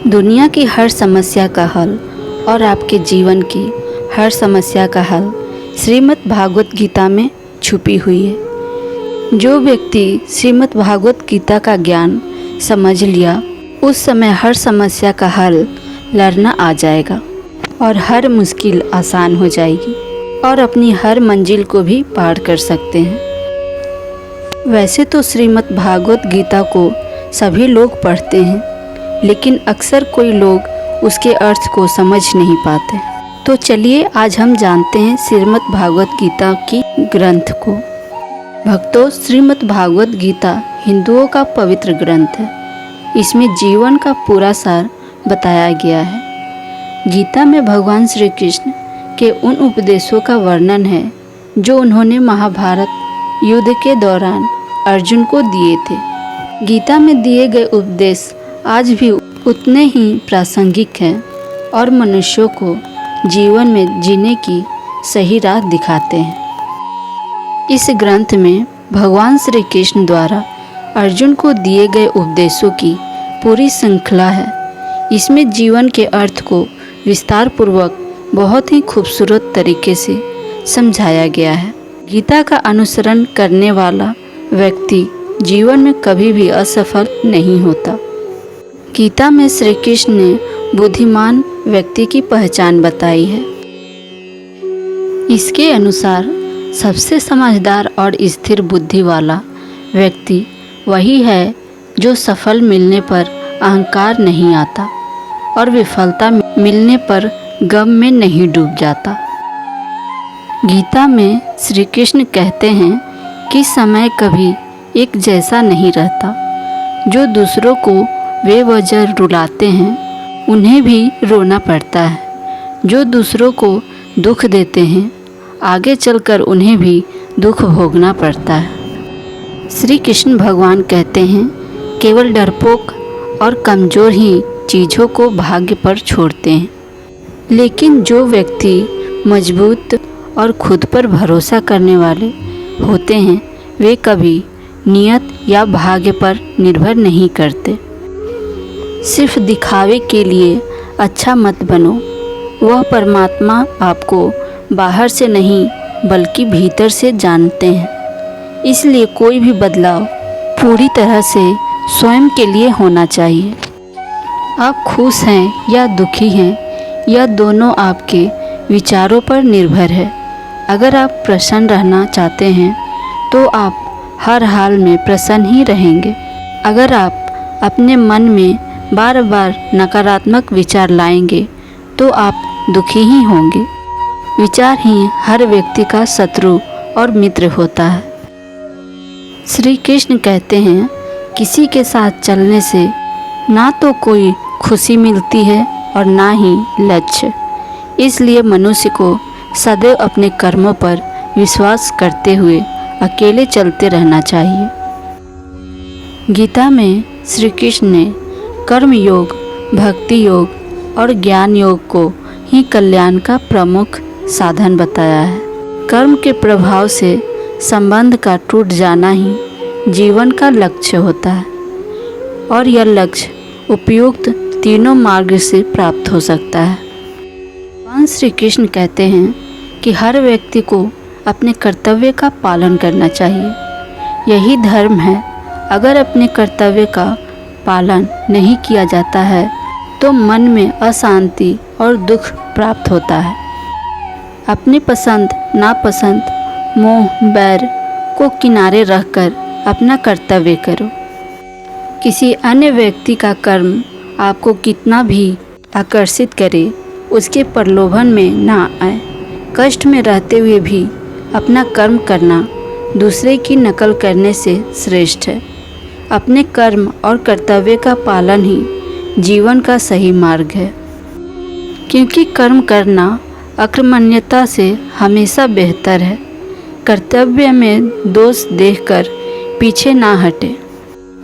दुनिया की हर समस्या का हल और आपके जीवन की हर समस्या का हल श्रीमद् भागवत गीता में छुपी हुई है। जो व्यक्ति श्रीमद् भागवत गीता का ज्ञान समझ लिया, उस समय हर समस्या का हल लड़ना आ जाएगा और हर मुश्किल आसान हो जाएगी और अपनी हर मंजिल को भी पार कर सकते हैं। वैसे तो श्रीमद् भागवत गीता को सभी लोग पढ़ते हैं, लेकिन अक्सर कोई लोग उसके अर्थ को समझ नहीं पाते। तो चलिए आज हम जानते हैं श्रीमद् भागवत गीता की ग्रंथ को। भक्तों, श्रीमद् भागवत गीता हिंदुओं का पवित्र ग्रंथ है। इसमें जीवन का पूरा सार बताया गया है। गीता में भगवान श्री कृष्ण के उन उपदेशों का वर्णन है जो उन्होंने महाभारत युद्ध के दौरान अर्जुन को दिए थे। गीता में दिए गए उपदेश आज भी उतने ही प्रासंगिक हैं और मनुष्यों को जीवन में जीने की सही राह दिखाते हैं। इस ग्रंथ में भगवान श्री कृष्ण द्वारा अर्जुन को दिए गए उपदेशों की पूरी श्रृंखला है। इसमें जीवन के अर्थ को विस्तार पूर्वक बहुत ही खूबसूरत तरीके से समझाया गया है। गीता का अनुसरण करने वाला व्यक्ति जीवन में कभी भी असफल नहीं होता। गीता में श्री कृष्ण ने बुद्धिमान व्यक्ति की पहचान बताई है। इसके अनुसार सबसे समझदार और स्थिर बुद्धि वाला व्यक्ति वही है जो सफल मिलने पर अहंकार नहीं आता और विफलता मिलने पर गम में नहीं डूब जाता। गीता में श्री कृष्ण कहते हैं कि समय कभी एक जैसा नहीं रहता। जो दूसरों को बेवजह रुलाते हैं, उन्हें भी रोना पड़ता है। जो दूसरों को दुख देते हैं, आगे चलकर उन्हें भी दुख भोगना पड़ता है। श्री कृष्ण भगवान कहते हैं, केवल डरपोक और कमज़ोर ही चीज़ों को भाग्य पर छोड़ते हैं, लेकिन जो व्यक्ति मजबूत और खुद पर भरोसा करने वाले होते हैं, वे कभी नियत या भाग्य पर निर्भर नहीं करते। सिर्फ दिखावे के लिए अच्छा मत बनो। वह परमात्मा आपको बाहर से नहीं बल्कि भीतर से जानते हैं। इसलिए कोई भी बदलाव पूरी तरह से स्वयं के लिए होना चाहिए। आप खुश हैं या दुखी हैं, यह दोनों आपके विचारों पर निर्भर है। अगर आप प्रसन्न रहना चाहते हैं तो आप हर हाल में प्रसन्न ही रहेंगे। अगर आप अपने मन में बार बार नकारात्मक विचार लाएंगे तो आप दुखी ही होंगे। विचार ही हर व्यक्ति का शत्रु और मित्र होता है। श्री कृष्ण कहते हैं, किसी के साथ चलने से ना तो कोई खुशी मिलती है और ना ही लक्ष्य। इसलिए मनुष्य को सदैव अपने कर्मों पर विश्वास करते हुए अकेले चलते रहना चाहिए। गीता में श्री कृष्ण ने कर्म योग, भक्ति योग और ज्ञान योग को ही कल्याण का प्रमुख साधन बताया है। कर्म के प्रभाव से संबंध का टूट जाना ही जीवन का लक्ष्य होता है और यह लक्ष्य उपयुक्त तीनों मार्ग से प्राप्त हो सकता है। भगवान श्री कृष्ण कहते हैं कि हर व्यक्ति को अपने कर्तव्य का पालन करना चाहिए। यही धर्म है। अगर अपने कर्तव्य का पालन नहीं किया जाता है तो मन में अशांति और दुख प्राप्त होता है। अपनी पसंद नापसंद, मोह बैर को किनारे रखकर अपना कर्तव्य करो। किसी अन्य व्यक्ति का कर्म आपको कितना भी आकर्षित करे, उसके प्रलोभन में ना आए। कष्ट में रहते हुए भी अपना कर्म करना दूसरे की नकल करने से श्रेष्ठ है। अपने कर्म और कर्तव्य का पालन ही जीवन का सही मार्ग है, क्योंकि कर्म करना अकर्मण्यता से हमेशा बेहतर है। कर्तव्य में दोष देखकर पीछे ना हटे,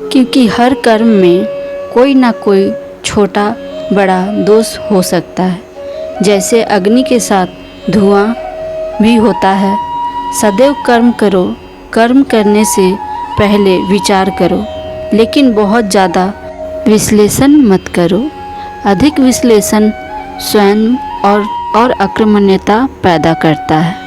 क्योंकि हर कर्म में कोई ना कोई छोटा बड़ा दोष हो सकता है। जैसे अग्नि के साथ धुआं भी होता है। सदैव कर्म करो। कर्म करने से पहले विचार करो, लेकिन बहुत ज़्यादा विश्लेषण मत करो। अधिक विश्लेषण, स्वयं और आक्रामण्यता पैदा करता है।